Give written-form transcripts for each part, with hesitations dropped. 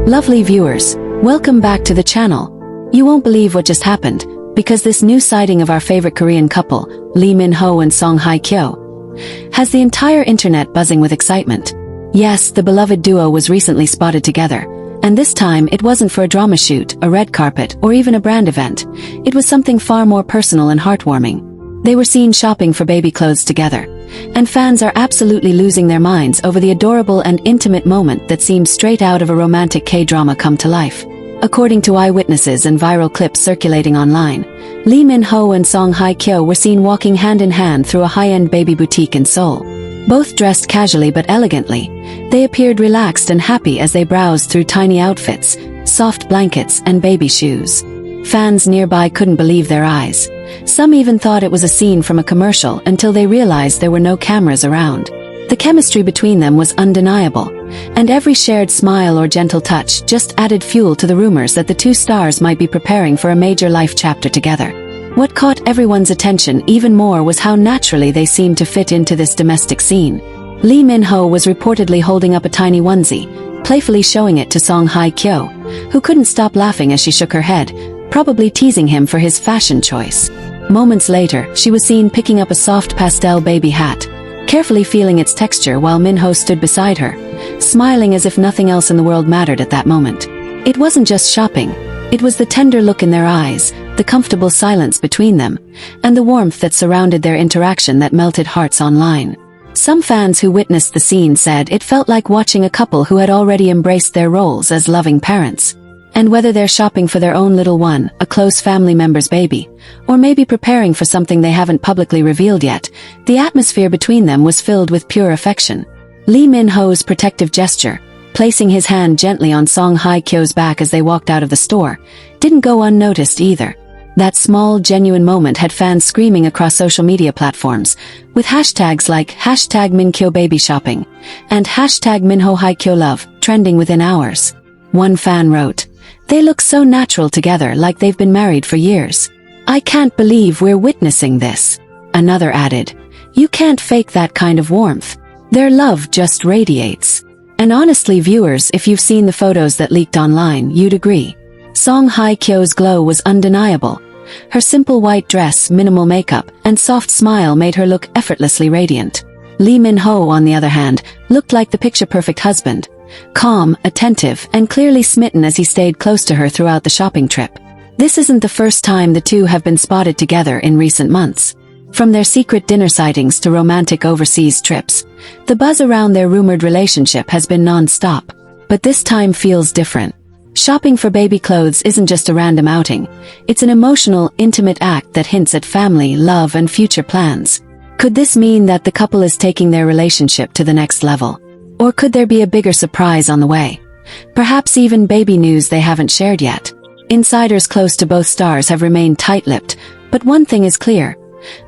Lovely viewers, welcome back to the channel. You won't believe what just happened, because this new sighting of our favorite Korean couple, Lee Min-ho and Hye Kyo, has the entire internet buzzing with excitement. Yes, the beloved duo was recently spotted together, and this time it wasn't for a drama shoot, a red carpet, or even a brand event. It was something far more personal and heartwarming. They were seen shopping for baby clothes together, and fans are absolutely losing their minds over the adorable and intimate moment that seems straight out of a romantic K-drama come to life. According to eyewitnesses and viral clips circulating online, Lee Min-ho and Hye Kyo were seen walking hand-in-hand through a high-end baby boutique in Seoul. Both dressed casually but elegantly, they appeared relaxed and happy as they browsed through tiny outfits, soft blankets, and baby shoes. Fans nearby couldn't believe their eyes. Some even thought it was a scene from a commercial until they realized there were no cameras around. The chemistry between them was undeniable, and every shared smile or gentle touch just added fuel to the rumors that the two stars might be preparing for a major life chapter together. What caught everyone's attention even more was how naturally they seemed to fit into this domestic scene. Lee Min-ho was reportedly holding up a tiny onesie, playfully showing it to Hye Kyo, who couldn't stop laughing as she shook her head, probably teasing him for his fashion choice. Moments later, she was seen picking up a soft pastel baby hat, carefully feeling its texture while Min-ho stood beside her, smiling as if nothing else in the world mattered at that moment. It wasn't just shopping, it was the tender look in their eyes, the comfortable silence between them, and the warmth that surrounded their interaction that melted hearts online. Some fans who witnessed the scene said it felt like watching a couple who had already embraced their roles as loving parents. And whether they're shopping for their own little one, a close family member's baby, or maybe preparing for something they haven't publicly revealed yet, the atmosphere between them was filled with pure affection. Lee Min-ho's protective gesture, placing his hand gently on Hye Kyo's back as they walked out of the store, didn't go unnoticed either. That small, genuine moment had fans screaming across social media platforms, with hashtags like #MinKyoBabyShopping and #MinhoHyeKyoLove trending within hours. One fan wrote, "They look so natural together, like they've been married for years. I can't believe we're witnessing this." Another added, "You can't fake that kind of warmth. Their love just radiates." And honestly, viewers, if you've seen the photos that leaked online, you'd agree. Hye Kyo's glow was undeniable. Her simple white dress, minimal makeup, and soft smile made her look effortlessly radiant. Lee Min-ho, on the other hand, looked like the picture-perfect husband, calm, attentive, and clearly smitten as he stayed close to her throughout the shopping trip. This isn't the first time the two have been spotted together in recent months. From their secret dinner sightings to romantic overseas trips, the buzz around their rumored relationship has been non-stop. But this time feels different. Shopping for baby clothes isn't just a random outing. It's an emotional, intimate act that hints at family, love, and future plans. Could this mean that the couple is taking their relationship to the next level? Or could there be a bigger surprise on the way? Perhaps even baby news they haven't shared yet. Insiders close to both stars have remained tight-lipped, but one thing is clear.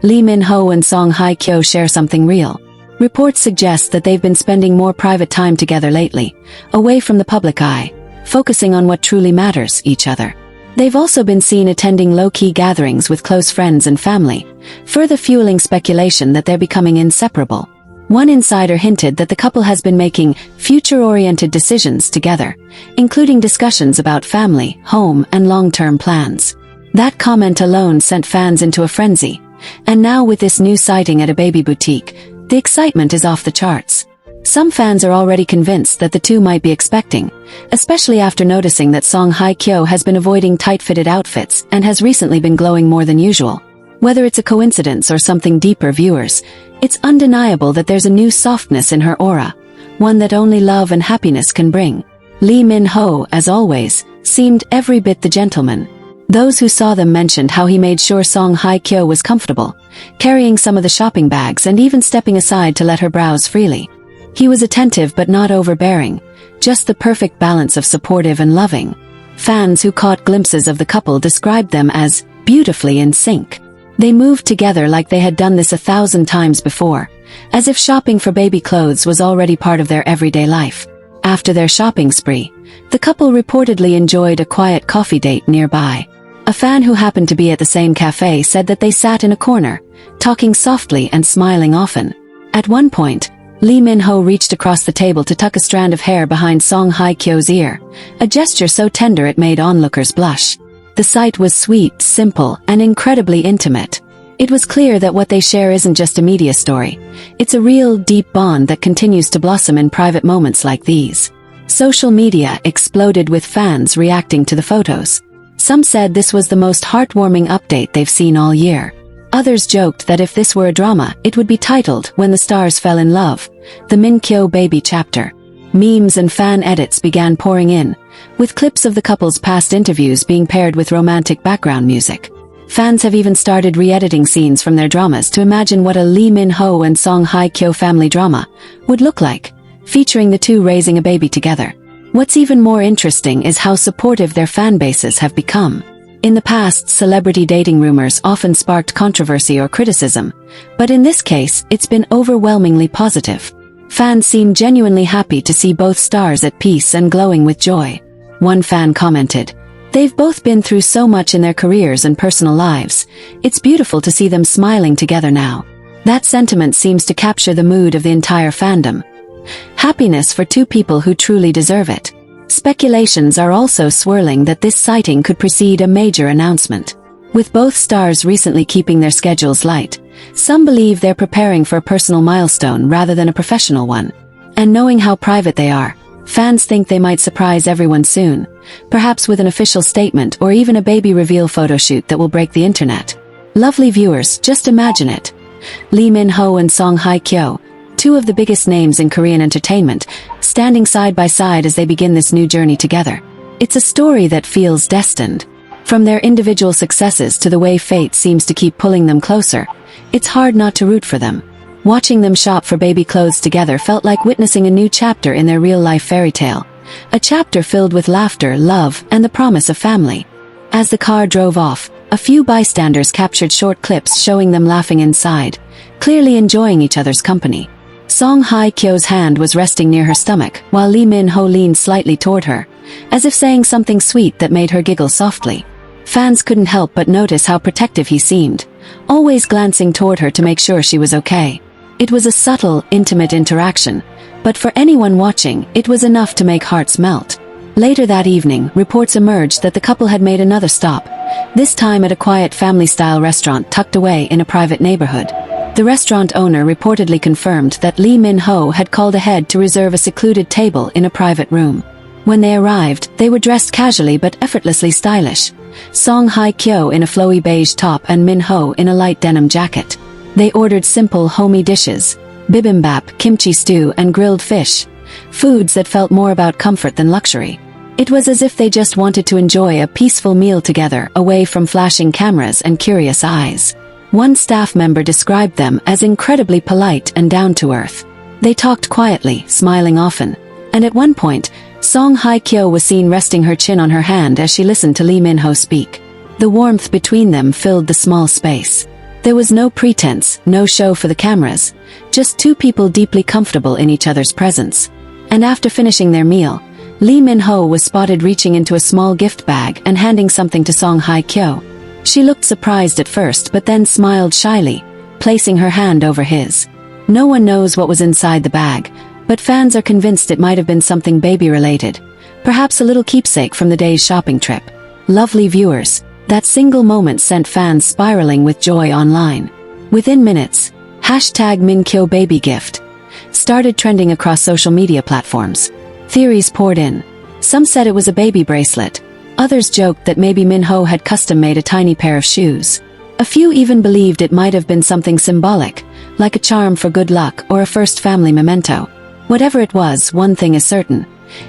Lee Min-ho and Hye Kyo share something real. Reports suggest that they've been spending more private time together lately, away from the public eye, focusing on what truly matters, each other. They've also been seen attending low-key gatherings with close friends and family, further fueling speculation that they're becoming inseparable. One insider hinted that the couple has been making future-oriented decisions together, including discussions about family, home, and long-term plans. That comment alone sent fans into a frenzy, and now with this new sighting at a baby boutique, the excitement is off the charts. Some fans are already convinced that the two might be expecting, especially after noticing that Hye Kyo has been avoiding tight-fitted outfits and has recently been glowing more than usual. Whether it's a coincidence or something deeper, viewers, it's undeniable that there's a new softness in her aura, one that only love and happiness can bring. Lee Min-ho, as always, seemed every bit the gentleman. Those who saw them mentioned how he made sure Hye Kyo was comfortable, carrying some of the shopping bags and even stepping aside to let her browse freely. He was attentive but not overbearing, just the perfect balance of supportive and loving. Fans who caught glimpses of the couple described them as beautifully in sync. They moved together like they had done this 1,000 times before, as if shopping for baby clothes was already part of their everyday life. After their shopping spree, the couple reportedly enjoyed a quiet coffee date nearby. A fan who happened to be at the same cafe said that they sat in a corner, talking softly and smiling often. At one point, Lee Min-ho reached across the table to tuck a strand of hair behind Song Hye Kyo's ear, a gesture so tender it made onlookers blush. The sight was sweet, simple, and incredibly intimate. It was clear that what they share isn't just a media story. It's a real, deep bond that continues to blossom in private moments like these. Social media exploded with fans reacting to the photos. Some said this was the most heartwarming update they've seen all year. Others joked that if this were a drama, it would be titled When the Stars Fell in Love, the Min Kyo baby chapter. Memes and fan edits began pouring in, with clips of the couple's past interviews being paired with romantic background music. Fans have even started re-editing scenes from their dramas to imagine what a Lee Min-ho and Song Hye Kyo family drama would look like, featuring the two raising a baby together. What's even more interesting is how supportive their fan bases have become. In the past, celebrity dating rumors often sparked controversy or criticism, but in this case, it's been overwhelmingly positive. Fans seem genuinely happy to see both stars at peace and glowing with joy. One fan commented, "They've both been through so much in their careers and personal lives. It's beautiful to see them smiling together now." That sentiment seems to capture the mood of the entire fandom. Happiness for two people who truly deserve it. Speculations are also swirling that this sighting could precede a major announcement. With both stars recently keeping their schedules light, some believe they're preparing for a personal milestone rather than a professional one. And knowing how private they are, fans think they might surprise everyone soon, perhaps with an official statement or even a baby reveal photoshoot that will break the internet. Lovely viewers, just imagine it. Lee Min-ho and Song Hye Kyo, two of the biggest names in Korean entertainment, standing side by side as they begin this new journey together. It's a story that feels destined. From their individual successes to the way fate seems to keep pulling them closer, it's hard not to root for them. Watching them shop for baby clothes together felt like witnessing a new chapter in their real-life fairy tale. A chapter filled with laughter, love, and the promise of family. As the car drove off, a few bystanders captured short clips showing them laughing inside, clearly enjoying each other's company. Song Hye Kyo's hand was resting near her stomach, while Lee Min-ho leaned slightly toward her, as if saying something sweet that made her giggle softly. Fans couldn't help but notice how protective he seemed, always glancing toward her to make sure she was okay. It was a subtle, intimate interaction, but for anyone watching, it was enough to make hearts melt. Later that evening, reports emerged that the couple had made another stop, this time at a quiet family-style restaurant tucked away in a private neighborhood. The restaurant owner reportedly confirmed that Lee Min-ho had called ahead to reserve a secluded table in a private room. When they arrived, they were dressed casually but effortlessly stylish. Song Hye Kyo in a flowy beige top and Min-ho in a light denim jacket. They ordered simple, homey dishes, bibimbap, kimchi stew, and grilled fish, foods that felt more about comfort than luxury. It was as if they just wanted to enjoy a peaceful meal together, away from flashing cameras and curious eyes. One staff member described them as incredibly polite and down-to-earth. They talked quietly, smiling often, and at one point, Song Hye Kyo was seen resting her chin on her hand as she listened to Lee Min-ho speak. The warmth between them filled the small space. There was no pretense, no show for the cameras, just two people deeply comfortable in each other's presence. And after finishing their meal, Lee Min-ho was spotted reaching into a small gift bag and handing something to Song Hye Kyo. She looked surprised at first but then smiled shyly, placing her hand over his. No one knows what was inside the bag, but fans are convinced it might have been something baby-related, perhaps a little keepsake from the day's shopping trip. Lovely viewers, that single moment sent fans spiraling with joy online. Within minutes, #MinKyoBabyGift started trending across social media platforms. Theories poured in. Some said it was a baby bracelet. Others joked that maybe Min-ho had custom-made a tiny pair of shoes. A few even believed it might have been something symbolic, like a charm for good luck or a first family memento. Whatever it was, one thing is certain.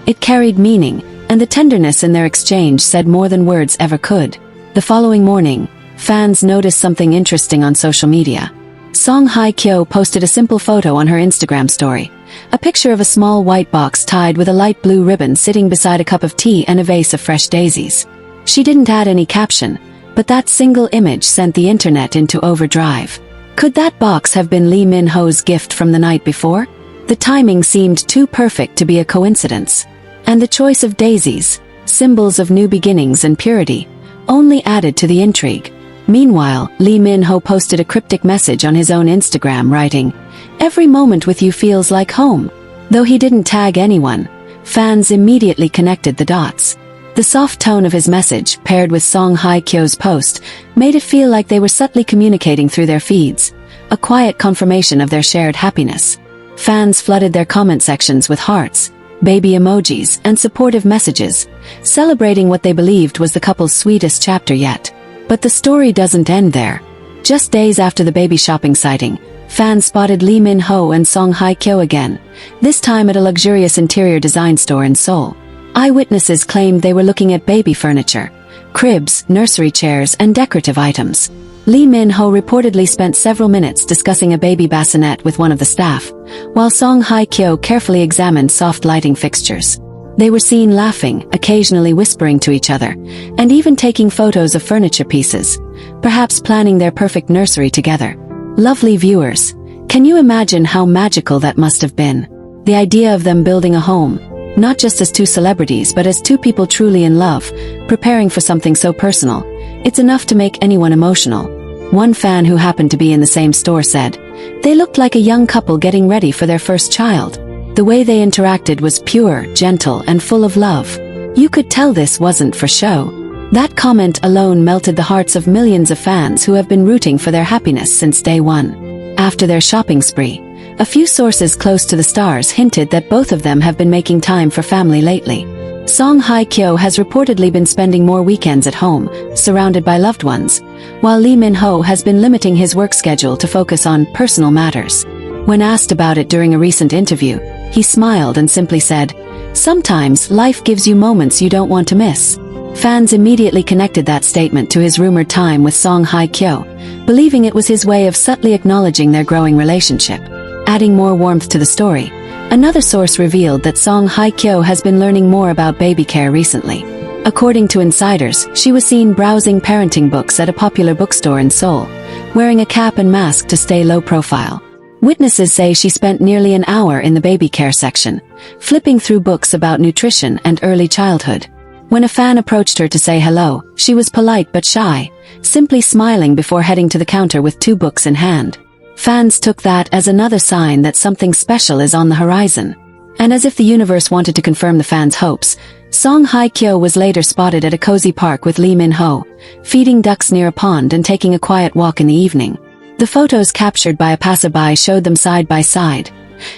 It carried meaning, and the tenderness in their exchange said more than words ever could. The following morning, fans noticed something interesting on social media. Song Hye Kyo posted a simple photo on her Instagram story. A picture of a small white box tied with a light blue ribbon sitting beside a cup of tea and a vase of fresh daisies. She didn't add any caption, but that single image sent the internet into overdrive. Could that box have been Lee Min-ho's gift from the night before? The timing seemed too perfect to be a coincidence. And the choice of daisies, symbols of new beginnings and purity, only added to the intrigue. Meanwhile, Lee Min-ho posted a cryptic message on his own Instagram writing, Every moment with you feels like home." Though he didn't tag anyone, fans immediately connected the dots. The soft tone of his message, paired with Song Hye Kyo's post, made it feel like they were subtly communicating through their feeds, a quiet confirmation of their shared happiness. Fans flooded their comment sections with hearts, baby emojis, and supportive messages, celebrating what they believed was the couple's sweetest chapter yet. But the story doesn't end there. Just days after the baby shopping sighting, fans spotted Lee Min-ho and Song Hye Kyo again, this time at a luxurious interior design store in Seoul. Eyewitnesses claimed they were looking at baby furniture, cribs, nursery chairs, and decorative items. Lee Min-ho reportedly spent several minutes discussing a baby bassinet with one of the staff, while Song Hye Kyo carefully examined soft lighting fixtures. They were seen laughing, occasionally whispering to each other, and even taking photos of furniture pieces, perhaps planning their perfect nursery together. Lovely viewers, can you imagine how magical that must have been? The idea of them building a home, not just as two celebrities but as two people truly in love, preparing for something so personal, it's enough to make anyone emotional. One fan who happened to be in the same store said, "They looked like a young couple getting ready for their first child. The way they interacted was pure, gentle, and full of love. You could tell this wasn't for show." That comment alone melted the hearts of millions of fans who have been rooting for their happiness since day one. After their shopping spree, a few sources close to the stars hinted that both of them have been making time for family lately. Song Hye Kyo has reportedly been spending more weekends at home, surrounded by loved ones, while Lee Min-ho has been limiting his work schedule to focus on personal matters. When asked about it during a recent interview, he smiled and simply said, "Sometimes life gives you moments you don't want to miss." Fans immediately connected that statement to his rumored time with Song Hye Kyo, believing it was his way of subtly acknowledging their growing relationship. Adding more warmth to the story, another source revealed that Song Hye Kyo has been learning more about baby care recently. According to insiders, she was seen browsing parenting books at a popular bookstore in Seoul, wearing a cap and mask to stay low profile. Witnesses say she spent nearly an hour in the baby care section, flipping through books about nutrition and early childhood. When a fan approached her to say hello, she was polite but shy, simply smiling before heading to the counter with 2 books in hand. Fans took that as another sign that something special is on the horizon. And as if the universe wanted to confirm the fans' hopes, Song Hye Kyo was later spotted at a cozy park with Lee Min-ho, feeding ducks near a pond and taking a quiet walk in the evening. The photos captured by a passerby showed them side by side,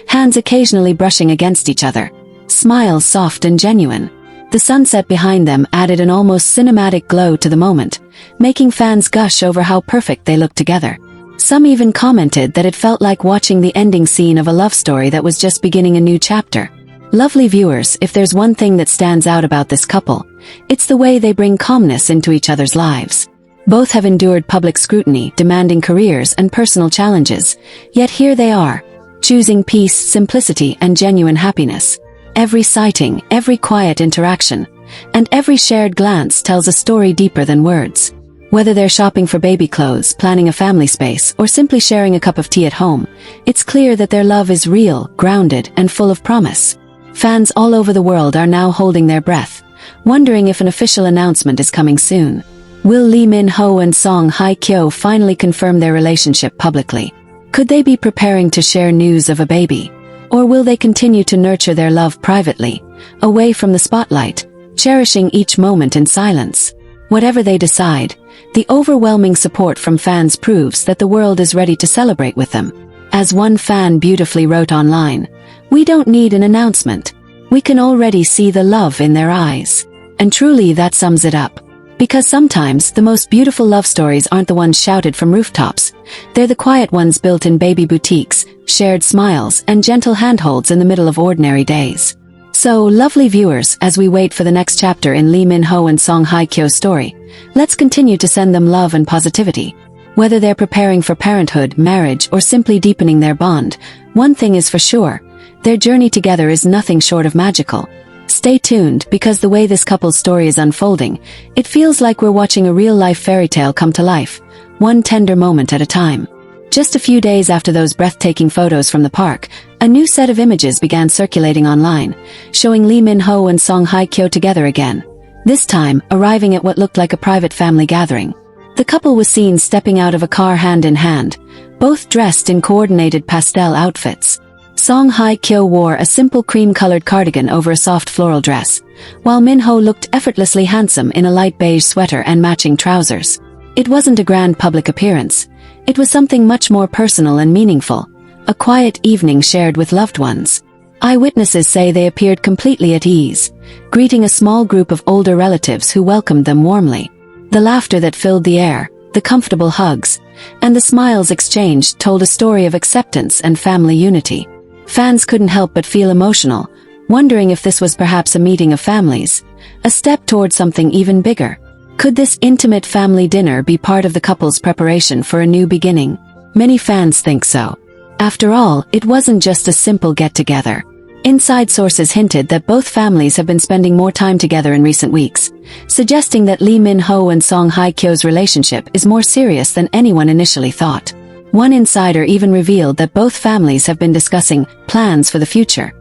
hands occasionally brushing against each other, smiles soft and genuine. The sunset behind them added an almost cinematic glow to the moment, making fans gush over how perfect they looked together. Some even commented that it felt like watching the ending scene of a love story that was just beginning a new chapter. Lovely viewers, if there's one thing that stands out about this couple, it's the way they bring calmness into each other's lives. Both have endured public scrutiny, demanding careers and personal challenges, yet here they are, choosing peace, simplicity, and genuine happiness. Every sighting, every quiet interaction, and every shared glance tells a story deeper than words. Whether they're shopping for baby clothes, planning a family space, or simply sharing a cup of tea at home, it's clear that their love is real, grounded, and full of promise. Fans all over the world are now holding their breath, wondering if an official announcement is coming soon. Will Lee Min-ho and Song Hye Kyo finally confirm their relationship publicly? Could they be preparing to share news of a baby? Or will they continue to nurture their love privately, away from the spotlight, cherishing each moment in silence? Whatever they decide, the overwhelming support from fans proves that the world is ready to celebrate with them. As one fan beautifully wrote online, "We don't need an announcement. We can already see the love in their eyes." And truly that sums it up. Because sometimes the most beautiful love stories aren't the ones shouted from rooftops. They're the quiet ones built in baby boutiques, shared smiles, and gentle handholds in the middle of ordinary days. So, lovely viewers, as we wait for the next chapter in Lee Min-ho and Song Hye Kyo's story, let's continue to send them love and positivity. Whether they're preparing for parenthood, marriage, or simply deepening their bond, one thing is for sure, their journey together is nothing short of magical. Stay tuned, because the way this couple's story is unfolding, it feels like we're watching a real-life fairy tale come to life, one tender moment at a time. Just a few days after those breathtaking photos from the park, a new set of images began circulating online, showing Lee Min-ho and Song Hye Kyo together again, this time arriving at what looked like a private family gathering. The couple was seen stepping out of a car hand in hand, both dressed in coordinated pastel outfits. Hye Kyo wore a simple cream-colored cardigan over a soft floral dress, while Min-ho looked effortlessly handsome in a light beige sweater and matching trousers. It wasn't a grand public appearance. It was something much more personal and meaningful, a quiet evening shared with loved ones. Eyewitnesses say they appeared completely at ease, greeting a small group of older relatives who welcomed them warmly. The laughter that filled the air, the comfortable hugs, and the smiles exchanged told a story of acceptance and family unity. Fans couldn't help but feel emotional, wondering if this was perhaps a meeting of families, a step toward something even bigger. Could this intimate family dinner be part of the couple's preparation for a new beginning? Many fans think so. After all, it wasn't just a simple get-together. Inside sources hinted that both families have been spending more time together in recent weeks, suggesting that Lee Min-ho and Hye Kyo's relationship is more serious than anyone initially thought. One insider even revealed that both families have been discussing plans for the future,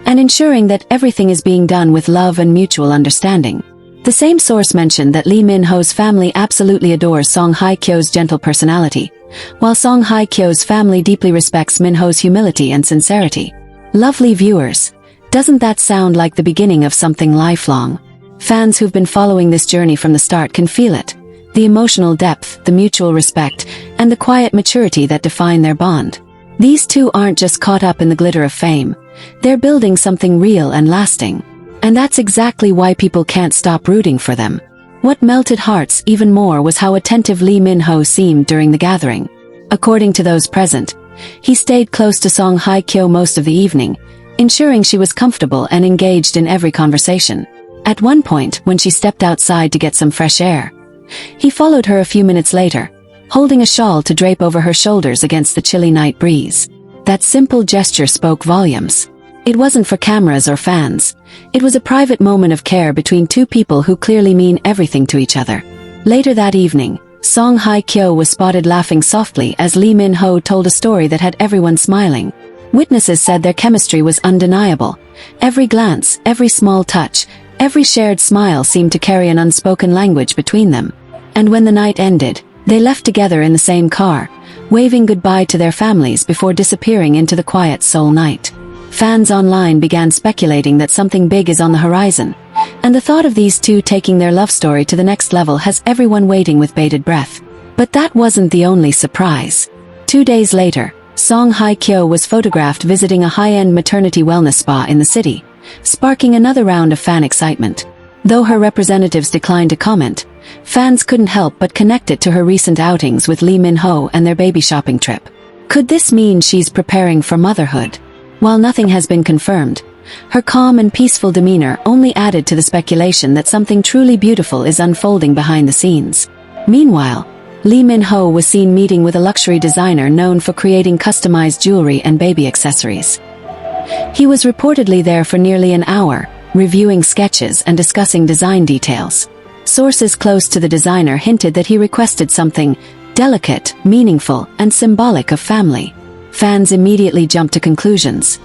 and ensuring that everything is being done with love and mutual understanding. The same source mentioned that Lee Min-ho's family absolutely adores Hye Kyo's gentle personality, while Hye Kyo's family deeply respects Min-ho's humility and sincerity. Lovely viewers, doesn't that sound like the beginning of something lifelong? Fans who've been following this journey from the start can feel it. The emotional depth, the mutual respect, and the quiet maturity that define their bond. These two aren't just caught up in the glitter of fame. They're building something real and lasting. And that's exactly why people can't stop rooting for them. What melted hearts even more was how attentive Lee Min-ho seemed during the gathering. According to those present, he stayed close to Hye Kyo most of the evening, ensuring she was comfortable and engaged in every conversation. At one point, when she stepped outside to get some fresh air, he followed her a few minutes later, holding a shawl to drape over her shoulders against the chilly night breeze. That simple gesture spoke volumes. It wasn't for cameras or fans. It was a private moment of care between two people who clearly mean everything to each other. Later that evening, Hye Kyo was spotted laughing softly as Lee Min-ho told a story that had everyone smiling. Witnesses said their chemistry was undeniable. Every glance, every small touch, every shared smile seemed to carry an unspoken language between them. And when the night ended, they left together in the same car, waving goodbye to their families before disappearing into the quiet Seoul night. Fans online began speculating that something big is on the horizon, and the thought of these two taking their love story to the next level has everyone waiting with bated breath. But that wasn't the only surprise. 2 days later, Hye Kyo was photographed visiting a high-end maternity wellness spa in the city, sparking another round of fan excitement. Though her representatives declined to comment, fans couldn't help but connect it to her recent outings with Lee Min-ho and their baby shopping trip. Could this mean she's preparing for motherhood? While nothing has been confirmed, her calm and peaceful demeanor only added to the speculation that something truly beautiful is unfolding behind the scenes. Meanwhile, Lee Min-ho was seen meeting with a luxury designer known for creating customized jewelry and baby accessories. He was reportedly there for nearly an hour, reviewing sketches and discussing design details. Sources close to the designer hinted that he requested something delicate, meaningful, and symbolic of family. Fans immediately jumped to conclusions.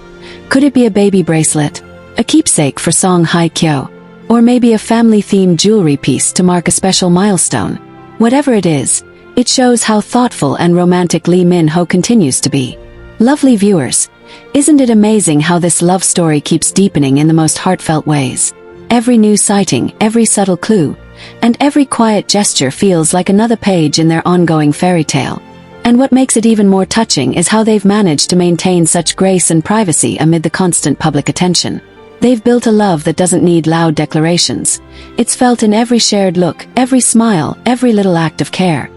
Could it be a baby bracelet, a keepsake for Hye Kyo, or maybe a family-themed jewelry piece to mark a special milestone? Whatever it is, it shows how thoughtful and romantic Lee Min-ho continues to be. Lovely viewers, isn't it amazing how this love story keeps deepening in the most heartfelt ways? Every new sighting, every subtle clue, and every quiet gesture feels like another page in their ongoing fairy tale. And what makes it even more touching is how they've managed to maintain such grace and privacy amid the constant public attention. They've built a love that doesn't need loud declarations. It's felt in every shared look, every smile, every little act of care.